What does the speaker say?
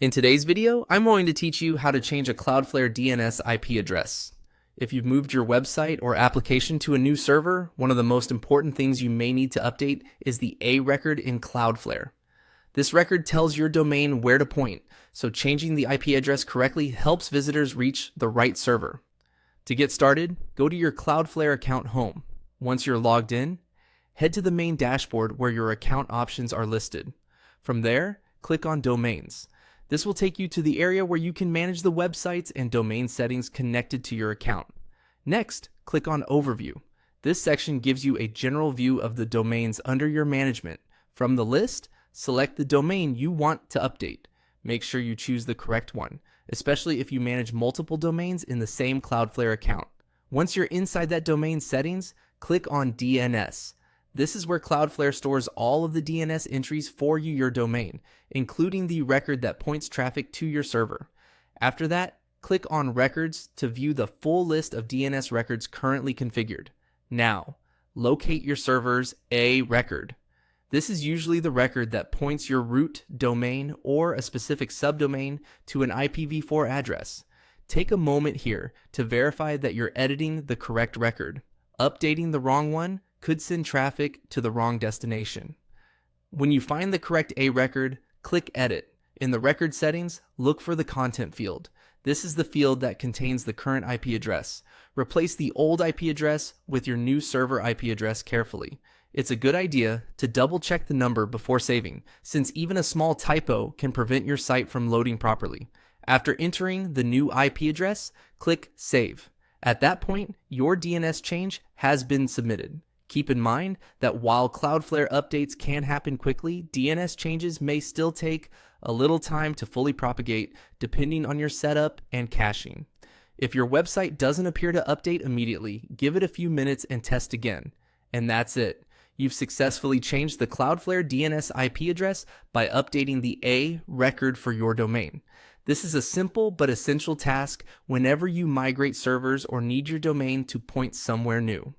In today's video, I'm going to teach you how to change a Cloudflare DNS IP address. If you've moved your website or application to a new server, one of the most important things you may need to update is the A record in Cloudflare. This record tells your domain where to point, so changing the IP address correctly helps visitors reach the right server. To get started, go to your Cloudflare account home. Once you're logged in, head to the main dashboard where your account options are listed. From there, click on Domains. This will take you to the area where you can manage the websites and domain settings connected to your account. Next, click on Overview. This section gives you a general view of the domains under your management. From the list, select the domain you want to update. Make sure you choose the correct one, especially if you manage multiple domains in the same Cloudflare account. Once you're inside that domain settings, click on DNS. This is where Cloudflare stores all of the DNS entries for your domain, including the record that points traffic to your server. After that, click on Records to view the full list of DNS records currently configured. Now, locate your server's A record. This is usually the record that points your root domain or a specific subdomain to an IPv4 address. Take a moment here to verify that you're editing the correct record. Updating the wrong one could send traffic to the wrong destination. When you find the correct A record, click Edit. In the record settings, look for the content field. This is the field that contains the current IP address. Replace the old IP address with your new server IP address carefully. It's a good idea to double check the number before saving, since even a small typo can prevent your site from loading properly. After entering the new IP address, click Save. At that point, your DNS change has been submitted. Keep in mind that while Cloudflare updates can happen quickly, DNS changes may still take a little time to fully propagate depending on your setup and caching. If your website doesn't appear to update immediately, give it a few minutes and test again. And that's it. You've successfully changed the Cloudflare DNS IP address by updating the A record for your domain. This is a simple but essential task whenever you migrate servers or need your domain to point somewhere new.